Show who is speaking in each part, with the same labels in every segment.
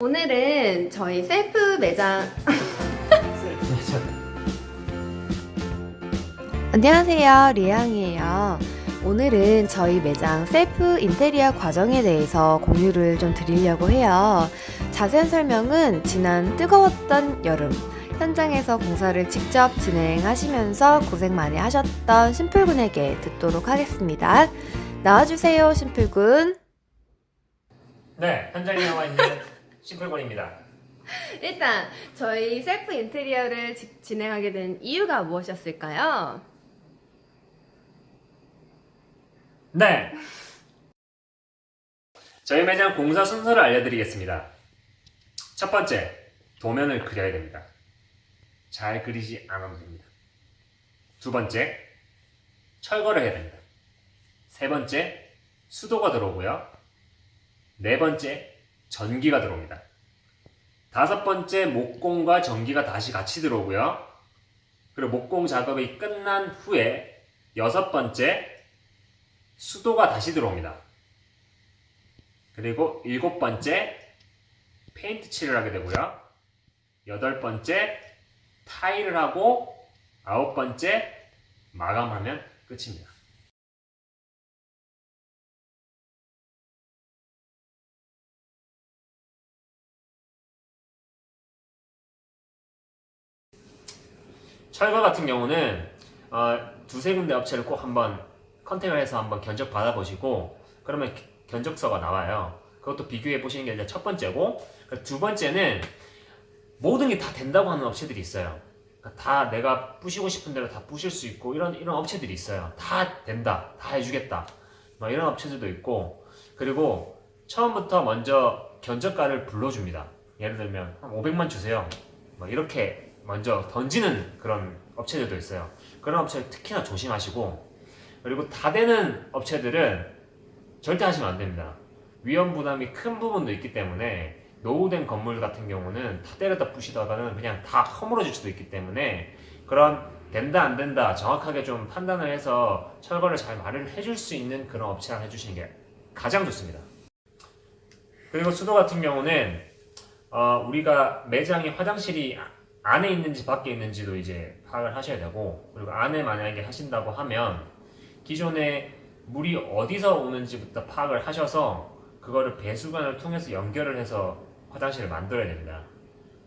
Speaker 1: 오늘은 저희 셀프 매장 안녕하세요, 리앙이에요. 오늘은 저희 매장 셀프 인테리어 과정에 대해서 공유를 좀 드리려고 해요. 자세한 설명은 지난 뜨거웠던 여름 현장에서 공사를 직접 진행하시면서 고생 많이 하셨던 심플군에게 듣도록 하겠습니다. 나와주세요, 심플군.
Speaker 2: 네, 현장에 나와 있는 심플권입니다.
Speaker 1: 일단 저희 셀프 인테리어를 진행하게 된 이유가 무엇이었을까요?
Speaker 2: 네, 저희 매장 공사 순서를 알려드리겠습니다. 첫 번째, 도면을 그려야 됩니다. 잘 그리지 않아도 됩니다. 두 번째, 철거를 해야 됩니다. 세 번째, 수도가 들어오고요. 네 번째, 전기가 들어옵니다. 다섯 번째, 목공과 전기가 다시 같이 들어오고요. 그리고 목공 작업이 끝난 후에 여섯 번째, 수도가 다시 들어옵니다. 그리고 일곱 번째, 페인트 칠을 하게 되고요. 여덟 번째, 타일을 하고 아홉 번째, 마감하면 끝입니다. 철거 같은 경우는 두세 군데 업체를 꼭 한번 컨택을 해서 한번 견적 받아보시고 그러면 견적서가 나와요. 그것도 비교해 보시는 게 첫 번째고, 두 번째는 모든 게 다 된다고 하는 업체들이 있어요. 그러니까 다 내가 부시고 싶은 대로 다 부실 수 있고 이런 업체들이 있어요. 다 된다, 다 해주겠다, 막 이런 업체들도 있고, 그리고 처음부터 먼저 견적가를 불러줍니다. 예를 들면 한 500만 주세요, 막 이렇게 먼저 던지는 그런 업체들도 있어요. 그런 업체 특히나 조심하시고, 그리고 다 되는 업체들은 절대 하시면 안 됩니다. 위험 부담이 큰 부분도 있기 때문에 노후된 건물 같은 경우는 다 때려다 부시다가는 그냥 다 허물어질 수도 있기 때문에 그런 된다 안 된다 정확하게 좀 판단을 해서 철거를 잘 말을 해줄 수 있는 그런 업체랑 해주시는 게 가장 좋습니다. 그리고 수도 같은 경우는 우리가 매장이 화장실이 안에 있는지 밖에 있는지도 이제 파악을 하셔야 되고, 그리고 안에 만약에 하신다고 하면 기존에 물이 어디서 오는지부터 파악을 하셔서 그거를 배수관을 통해서 연결을 해서 화장실을 만들어야 됩니다.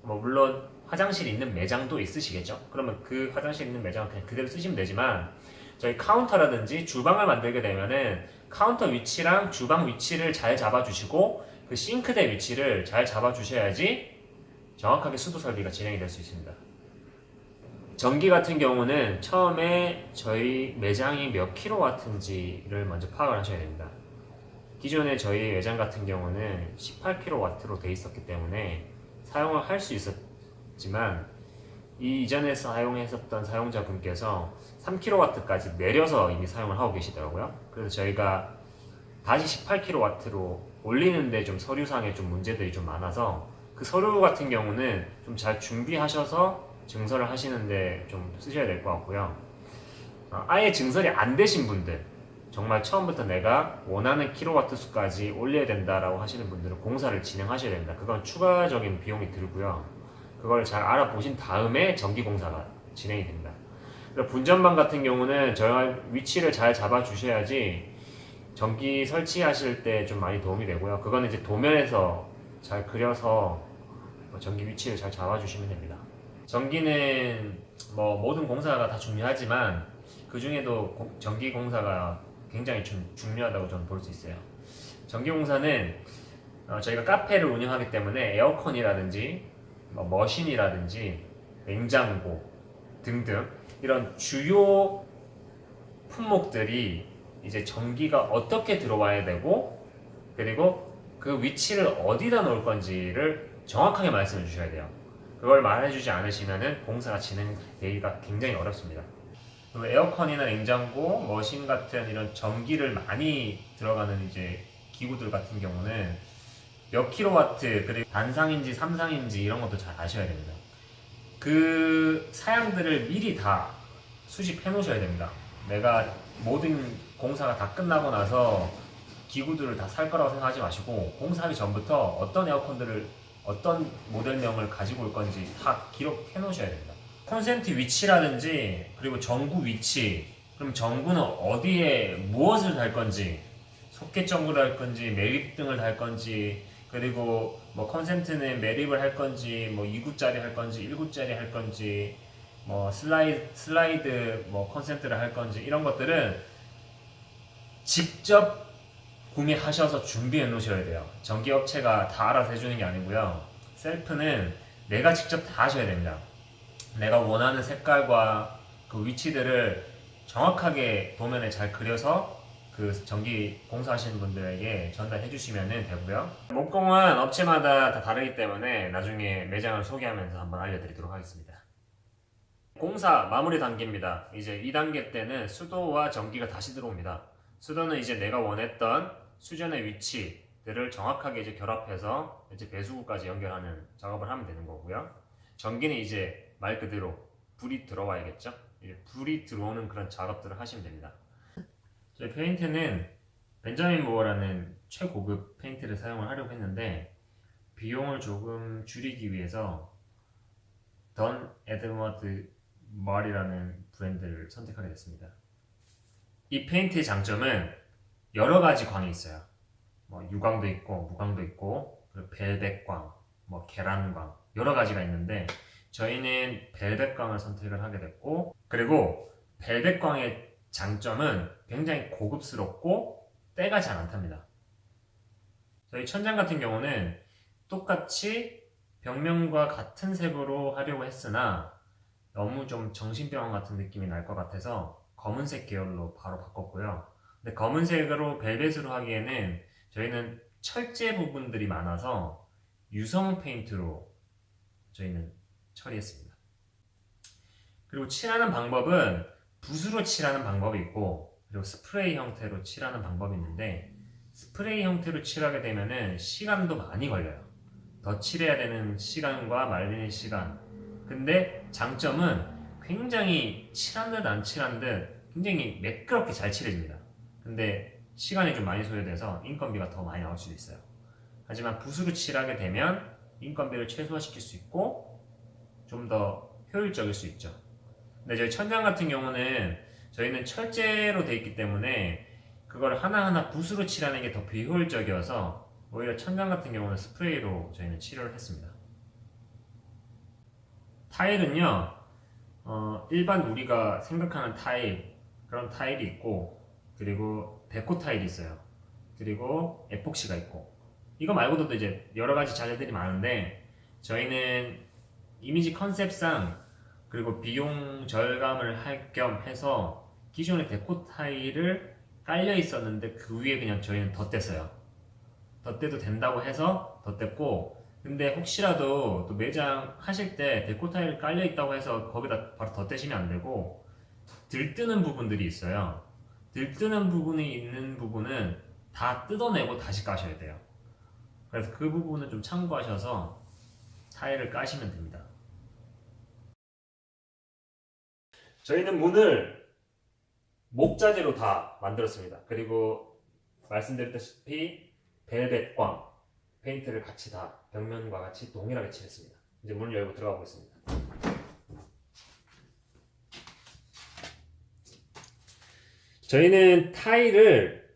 Speaker 2: 물론 화장실이 있는 매장도 있으시겠죠. 그러면 그 화장실 있는 매장은 그냥 그대로 쓰시면 되지만, 저희 카운터라든지 주방을 만들게 되면은 카운터 위치랑 주방 위치를 잘 잡아주시고 그 싱크대 위치를 잘 잡아주셔야지 정확하게 수도 설비가 진행이 될 수 있습니다. 전기 같은 경우는 처음에 저희 매장이 몇 킬로와트인지를 먼저 파악을 하셔야 됩니다. 기존에 저희 매장 같은 경우는 18킬로와트로 돼 있었기 때문에 사용을 할 수 있었지만, 이전에 사용했었던 사용자분께서 3킬로와트까지 내려서 이미 사용을 하고 계시더라고요. 그래서 저희가 다시 18킬로와트로 올리는데 좀 서류상에 좀 문제들이 좀 많아서 그 서류 같은 경우는 좀 잘 준비하셔서 증설을 하시는데 좀 쓰셔야 될 것 같고요. 아예 증설이 안 되신 분들, 정말 처음부터 내가 원하는 킬로와트 수까지 올려야 된다라고 하시는 분들은 공사를 진행하셔야 됩니다. 그건 추가적인 비용이 들고요. 그걸 잘 알아보신 다음에 전기 공사가 진행이 됩니다. 분전방 같은 경우는 저희가 위치를 잘 잡아주셔야지 전기 설치하실 때 좀 많이 도움이 되고요. 그거는 이제 도면에서 잘 그려서 전기 위치를 잘 잡아주시면 됩니다. 전기는 모든 공사가 다 중요하지만 그 중에도 전기 공사가 굉장히 중요하다고 저는 볼 수 있어요. 전기 공사는 저희가 카페를 운영하기 때문에 에어컨이라든지 머신이라든지 냉장고 등등 이런 주요 품목들이 이제 전기가 어떻게 들어와야 되고, 그리고 그 위치를 어디다 놓을 건지를 정확하게 말씀해 주셔야 돼요. 그걸 말해주지 않으시면은 공사가 진행되기가 굉장히 어렵습니다. 그리고 에어컨이나 냉장고, 머신 같은 이런 전기를 많이 들어가는 이제 기구들 같은 경우는 몇 킬로와트, 그리고 단상인지 삼상인지 이런 것도 잘 아셔야 됩니다. 그 사양들을 미리 다 수집해 놓으셔야 됩니다. 내가 모든 공사가 다 끝나고 나서 기구들을 다 살 거라고 생각하지 마시고 공사하기 전부터 어떤 에어컨들을 어떤 모델명을 가지고 올 건지 다 기록해 놓으셔야 됩니다. 콘센트 위치라든지 그리고 전구 위치, 그럼 전구는 어디에 무엇을 달 건지, 소켓 전구를 할 건지 매립등을 달 건지, 그리고 뭐 컨센트는 매립을 할 건지, 뭐 2구짜리 할 건지 1구짜리 할 건지, 뭐 슬라이드 뭐 컨센트를 할 건지, 이런 것들은 직접 구매하셔서 준비해 놓으셔야 돼요. 전기업체가 다 알아서 해주는 게 아니고요. 셀프는 내가 직접 다 하셔야 됩니다. 내가 원하는 색깔과 그 위치들을 정확하게 도면에 잘 그려서 그 전기 공사하시는 분들에게 전달해 주시면 되고요. 목공은 업체마다 다 다르기 때문에 나중에 매장을 소개하면서 한번 알려드리도록 하겠습니다. 공사 마무리 단계입니다. 이제 2단계 때는 수도와 전기가 다시 들어옵니다. 수도는 이제 내가 원했던 수전의 위치들을 정확하게 이제 결합해서 이제 배수구까지 연결하는 작업을 하면 되는 거고요. 전기는 이제 말 그대로 불이 들어와야겠죠. 이제 불이 들어오는 그런 작업들을 하시면 됩니다. 저희 페인트는 벤자민 모어라는 최고급 페인트를 사용을 하려고 했는데 비용을 조금 줄이기 위해서 던 에드워드 말이라는 브랜드를 선택하게 됐습니다. 이 페인트의 장점은 여러 가지 광이 있어요. 뭐 유광도 있고 무광도 있고 그리고 벨벳광, 뭐 계란광, 여러 가지가 있는데 저희는 벨벳광을 선택을 하게 됐고, 그리고 벨벳광의 장점은 굉장히 고급스럽고 때가 잘 안 탑니다. 저희 천장 같은 경우는 똑같이 벽면과 같은 색으로 하려고 했으나 너무 좀 정신병원 같은 느낌이 날 것 같아서 검은색 계열로 바로 바꿨고요. 근데 검은색으로 벨벳으로 하기에는 저희는 철제 부분들이 많아서 유성 페인트로 저희는 처리했습니다. 그리고 칠하는 방법은 붓으로 칠하는 방법이 있고, 그리고 스프레이 형태로 칠하는 방법이 있는데, 스프레이 형태로 칠하게 되면은 시간도 많이 걸려요. 더 칠해야 되는 시간과 말리는 시간. 근데 장점은 굉장히 칠한 듯 안 칠한 듯 굉장히 매끄럽게 잘 칠해집니다. 근데 시간이 좀 많이 소요돼서 인건비가 더 많이 나올 수도 있어요. 하지만 붓으로 칠하게 되면 인건비를 최소화시킬 수 있고 좀 더 효율적일 수 있죠. 근데 저희 천장 같은 경우는 저희는 철제로 되어 있기 때문에 그걸 하나하나 붓으로 칠하는 게 더 비효율적이어서 오히려 천장 같은 경우는 스프레이로 저희는 치료를 했습니다. 타일은요, 일반 우리가 생각하는 타일, 그런 타일이 있고, 그리고 데코 타일이 있어요. 그리고 에폭시가 있고, 이거 말고도 이제 여러 가지 자재들이 많은데 저희는 이미지 컨셉상 그리고 비용 절감을 할 겸 해서 기존의 데코 타일을 깔려 있었는데 그 위에 그냥 저희는 덧댔어요. 덧대도 된다고 해서 덧댔고, 근데 혹시라도 또 매장 하실 때 데코 타일 깔려 있다고 해서 거기다 바로 덧대시면 안 되고 들뜨는 부분들이 있어요. 들뜨는 부분이 있는 부분은 다 뜯어내고 다시 까셔야 돼요. 그래서 그 부분은 좀 참고하셔서 타일을 까시면 됩니다. 저희는 문을 목자재로 다 만들었습니다. 그리고 말씀드렸다시피 벨벳광 페인트를 같이 다 벽면과 같이 동일하게 칠했습니다. 이제 문을 열고 들어가 보겠습니다. 저희는 타일을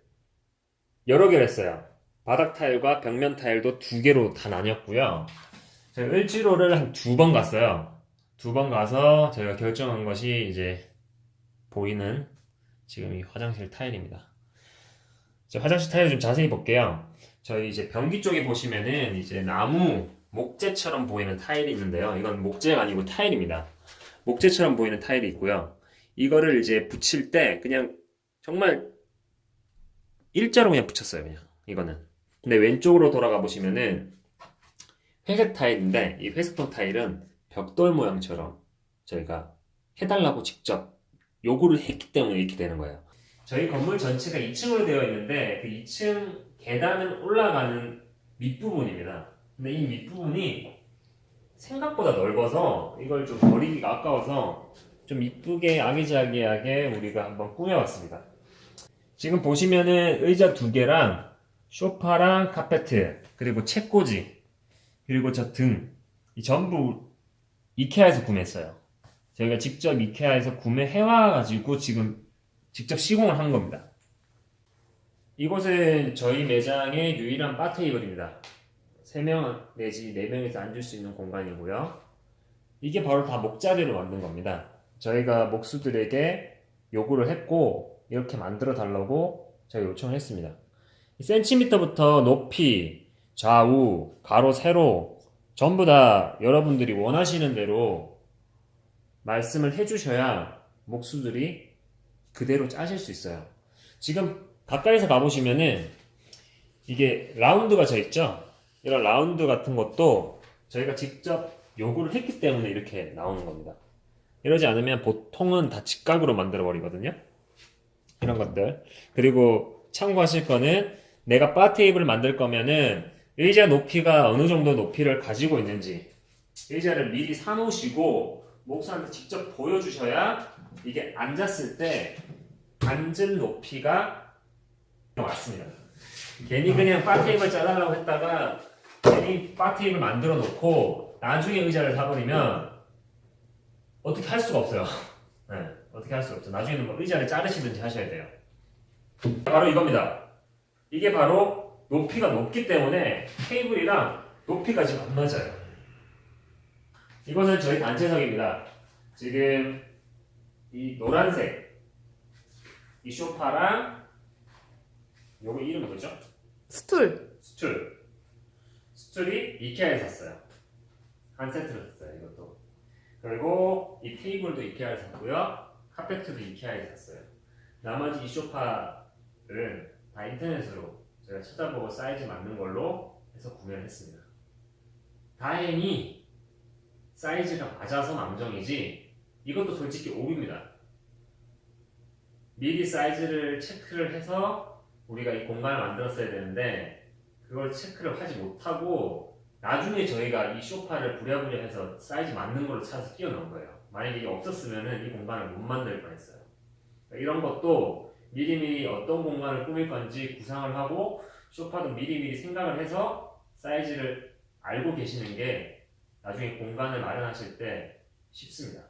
Speaker 2: 여러 개를 했어요. 바닥 타일과 벽면 타일도 2개로 다 나뉘었고요. 저희 을지로를 한 2번 갔어요. 2번 가서 저희가 결정한 것이 이제 보이는 지금 이 화장실 타일입니다. 화장실 타일 좀 자세히 볼게요. 저희 이제 변기 쪽에 보시면은 이제 나무 목재처럼 보이는 타일이 있는데요. 이건 목재가 아니고 타일입니다. 목재처럼 보이는 타일이 있고요. 이거를 이제 붙일 때 그냥 정말 일자로 그냥 붙였어요. 그냥 이거는. 근데 왼쪽으로 돌아가 보시면은 회색 타일인데 이 회색톤 타일은 벽돌 모양처럼 저희가 해달라고 직접 요구를 했기 때문에 이렇게 되는 거예요. 저희 건물 전체가 2층으로 되어 있는데 그 2층 계단을 올라가는 밑부분입니다. 근데 이 밑부분이 생각보다 넓어서 이걸 좀 버리기가 아까워서 좀 이쁘게 아기자기하게 우리가 한번 꾸며봤습니다. 지금 보시면은 의자 2개랑 소파랑 카페트 그리고 책꽂이 그리고 저 등, 이 전부 이케아에서 구매했어요. 저희가 직접 이케아에서 구매해와가지고 지금 직접 시공을 한 겁니다. 이곳은 저희 매장의 유일한 바 테이블입니다. 3명 내지 4명에서 앉을 수 있는 공간이고요. 이게 바로 다 목자재로 만든 겁니다. 저희가 목수들에게 요구를 했고 이렇게 만들어 달라고 저희 요청을 했습니다. 센티미터부터 높이, 좌우, 가로, 세로 전부 다 여러분들이 원하시는 대로 말씀을 해주셔야 목수들이 그대로 짜실 수 있어요. 지금 가까이서 가보시면은 이게 라운드가 져 있죠? 이런 라운드 같은 것도 저희가 직접 요구를 했기 때문에 이렇게 나오는 겁니다. 이러지 않으면 보통은 다 직각으로 만들어 버리거든요. 이런 것들. 그리고 참고하실 거는 내가 바 테이블을 만들 거면은 의자 높이가 어느 정도 높이를 가지고 있는지 의자를 미리 사놓으시고 목사한테 직접 보여주셔야 이게 앉았을 때 앉은 높이가 맞습니다. 괜히 그냥 바 테이블 짜달라고 했다가 괜히 바 테이블 만들어 놓고 나중에 의자를 사버리면 어떻게 할 수가 없어요. 네, 어떻게 할 수가 없죠. 나중에는 뭐 의자를 자르시든지 하셔야 돼요. 바로 이겁니다. 이게 바로 높이가 높기 때문에 테이블이랑 높이가 지금 안 맞아요. 이것은 저희 단체석입니다. 지금 이 노란색 이 소파랑 요거 이름 뭐죠?
Speaker 1: 스툴.
Speaker 2: 스툴이 이케아에서 샀어요. 한 세트를 샀어요. 이것도. 그리고 이 테이블도 이케아에서 샀고요. 카페트도 이케아에서 샀어요. 나머지 이 소파를 다 인터넷으로 제가 찾아보고 사이즈 맞는 걸로 해서 구매를 했습니다. 다행히 사이즈가 맞아서 망정이지 이것도 솔직히 오류입니다. 미리 사이즈를 체크를 해서 우리가 이 공간을 만들었어야 되는데 그걸 체크를 하지 못하고 나중에 저희가 이 소파를 부랴부랴 해서 사이즈 맞는 걸로 찾아서 끼워 넣은 거예요. 만약에 이게 없었으면 이 공간을 못 만들 뻔했어요. 이런 것도 미리미리 어떤 공간을 꾸밀 건지 구상을 하고 소파도 미리미리 생각을 해서 사이즈를 알고 계시는 게 나중에 공간을 마련하실 때 쉽습니다.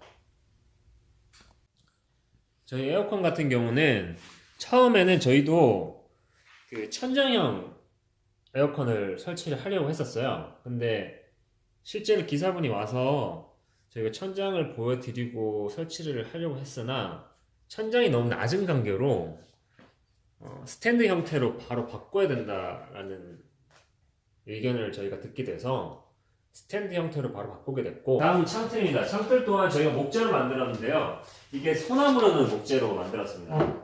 Speaker 2: 저희 에어컨 같은 경우는 처음에는 저희도 그 천장형 에어컨을 설치를 하려고 했었어요. 근데 실제로 기사분이 와서 저희가 천장을 보여드리고 설치를 하려고 했으나 천장이 너무 낮은 간격으로 스탠드 형태로 바로 바꿔야 된다라는 의견을 저희가 듣게 돼서 스탠드 형태로 바로 바꾸게 됐고 다음은 창틀입니다. 창틀 또한 저희가 목재로 만들었는데요. 이게 소나무로는 목재로 만들었습니다.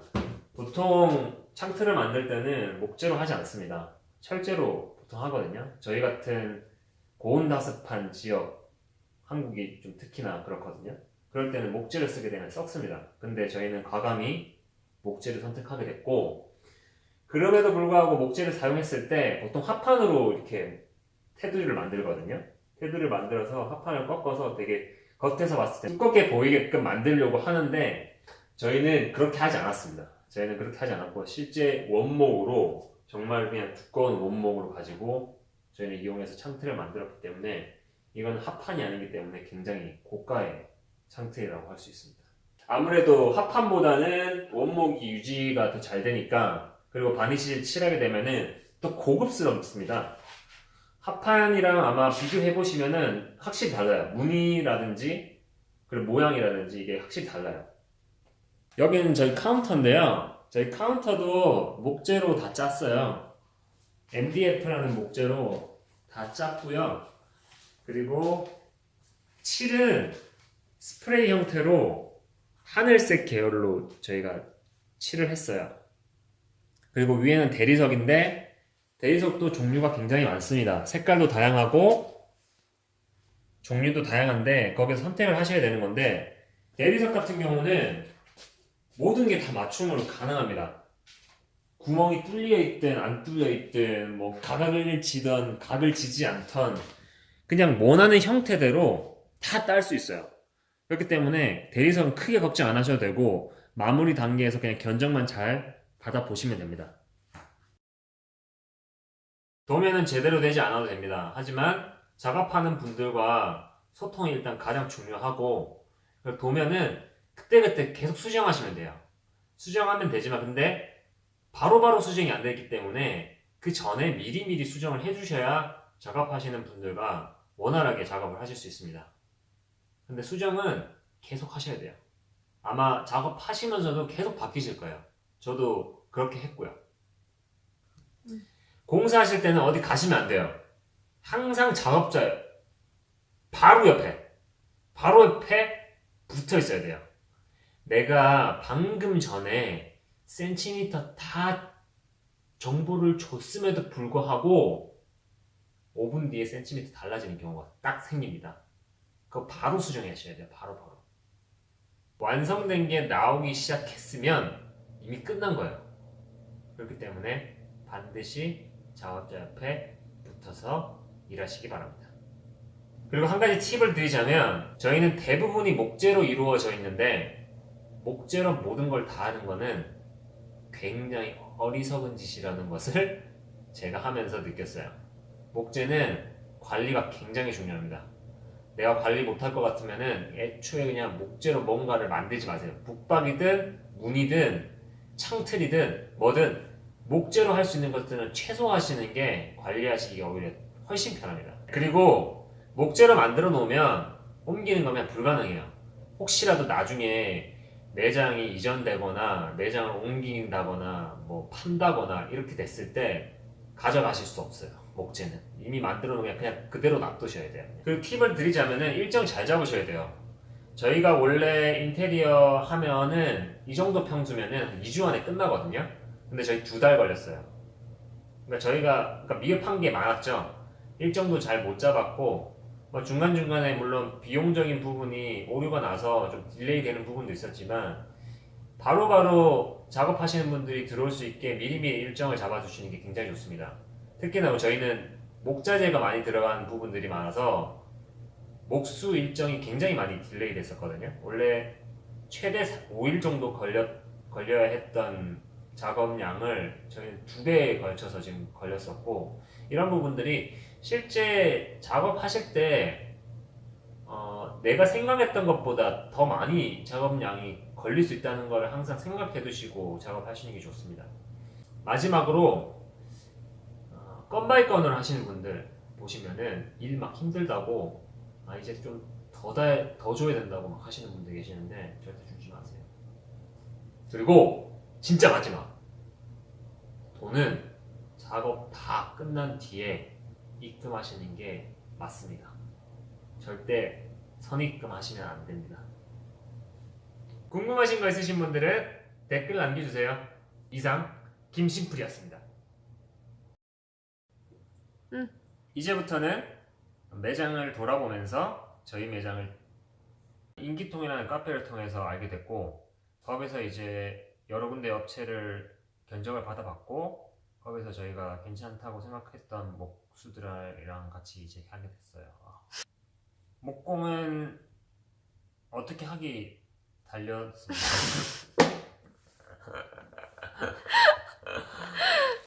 Speaker 2: 보통 창틀을 만들 때는 목재로 하지 않습니다. 철재로 보통 하거든요. 저희 같은 고온다습한 지역, 한국이 좀 특히나 그렇거든요. 그럴 때는 목재를 쓰게 되면 썩습니다. 근데 저희는 과감히 목재를 선택하게 됐고 그럼에도 불구하고 목재를 사용했을 때 보통 합판으로 이렇게 테두리를 만들거든요. 테두리를 만들어서 합판을 꺾어서 되게 겉에서 봤을 때 두껍게 보이게끔 만들려고 하는데 저희는 그렇게 하지 않았습니다. 저희는 그렇게 하지 않았고 실제 원목으로 정말 그냥 두꺼운 원목으로 가지고 저희는 이용해서 창틀을 만들었기 때문에 이건 합판이 아니기 때문에 굉장히 고가의 창틀이라고 할 수 있습니다. 아무래도 합판보다는 원목이 유지가 더 잘 되니까 그리고 바니쉬를 칠하게 되면은 더 고급스럽습니다. 합판이랑 아마 비교해 보시면은 확실히 달라요. 무늬라든지 그리고 모양이라든지 이게 확실히 달라요. 여기는 저희 카운터인데요. 저희 카운터도 목재로 다 짰어요. MDF라는 목재로 다 짰고요. 그리고 칠은 스프레이 형태로 하늘색 계열로 저희가 칠을 했어요. 그리고 위에는 대리석인데 대리석도 종류가 굉장히 많습니다. 색깔도 다양하고 종류도 다양한데 거기서 선택을 하셔야 되는 건데 대리석 같은 경우는 모든 게 다 맞춤으로 가능합니다. 구멍이 뚫려 있든 안 뚫려 있든 뭐 각을 지던 각을 지지 않던 그냥 원하는 형태대로 다 딸 수 있어요. 그렇기 때문에 대리석은 크게 걱정 안 하셔도 되고 마무리 단계에서 그냥 견적만 잘 받아보시면 됩니다. 도면은 제대로 되지 않아도 됩니다. 하지만 작업하는 분들과 소통이 일단 가장 중요하고, 그걸 보면은 그때그때 계속 수정하시면 돼요. 수정하면 되지만 근데 바로바로 수정이 안 되기 때문에 그 전에 미리미리 수정을 해주셔야 작업하시는 분들과 원활하게 작업을 하실 수 있습니다. 근데 수정은 계속 하셔야 돼요. 아마 작업하시면서도 계속 바뀌실 거예요. 저도 그렇게 했고요. 공사하실 때는 어디 가시면 안 돼요. 항상 작업자 바로 옆에 붙어 있어야 돼요. 내가 방금 전에 센티미터 다 정보를 줬음에도 불구하고 5분 뒤에 센티미터 달라지는 경우가 딱 생깁니다. 그거 바로 수정하셔야 돼요. 바로. 완성된 게 나오기 시작했으면 이미 끝난 거예요. 그렇기 때문에 반드시 작업자 옆에 붙어서 일하시기 바랍니다. 그리고 한 가지 팁을 드리자면 저희는 대부분이 목재로 이루어져 있는데 목재로 모든 걸 다 하는 거는 굉장히 어리석은 짓이라는 것을 제가 하면서 느꼈어요. 목재는 관리가 굉장히 중요합니다. 내가 관리 못할 것 같으면은 애초에 그냥 목재로 뭔가를 만들지 마세요. 북박이든 문이든 창틀이든 뭐든 목재로 할 수 있는 것들은 최소화하시는 게 관리하시기가 오히려 훨씬 편합니다. 그리고 목재로 만들어 놓으면 옮기는 거면 불가능해요. 혹시라도 나중에 매장이 이전되거나 매장을 옮긴다거나 뭐 판다거나 이렇게 됐을 때 가져가실 수 없어요. 목재는 이미 만들어 놓으면 그냥 그대로 놔두셔야 돼요. 그 팁을 드리자면은 일정 잘 잡으셔야 돼요. 저희가 원래 인테리어 하면은 이 정도 평수면은 한 2주 안에 끝나거든요. 근데 저희 2달 걸렸어요. 그러니까 저희가 미흡한 게 많았죠. 일정도 잘 못 잡았고 뭐 중간중간에 물론 비용적인 부분이 오류가 나서 좀 딜레이 되는 부분도 있었지만 바로바로 작업하시는 분들이 들어올 수 있게 미리미리 일정을 잡아주시는 게 굉장히 좋습니다. 특히나 저희는 목자재가 많이 들어간 부분들이 많아서 목수 일정이 굉장히 많이 딜레이 됐었거든요. 원래 최대 5일 정도 걸려야 했던 작업량을 저희는 2배에 걸쳐서 지금 걸렸었고, 이런 부분들이 실제 작업하실 때 내가 생각했던 것보다 더 많이 작업량이 걸릴 수 있다는 걸 항상 생각해 두시고 작업하시는 게 좋습니다. 마지막으로 건 바이 건을 하시는 분들 보시면은 일 막 힘들다고 이제 좀 더 줘야 된다고 막 하시는 분들 계시는데 절대 주지 마세요. 그리고 진짜 마지막, 돈은 작업 다 끝난 뒤에 입금하시는 게 맞습니다. 절대 선입금 하시면 안 됩니다. 궁금하신 거 있으신 분들은 댓글 남겨주세요. 이상 김심플이었습니다. 이제부터는 매장을 돌아보면서 저희 매장을 인기통이라는 카페를 통해서 알게 됐고, 거기서 이제 여러 군데 업체를 견적을 받아봤고, 거기서 저희가 괜찮다고 생각했던 목수들이랑 같이 이제 하게 됐어요. 목공은 어떻게 하기 달렸습니다.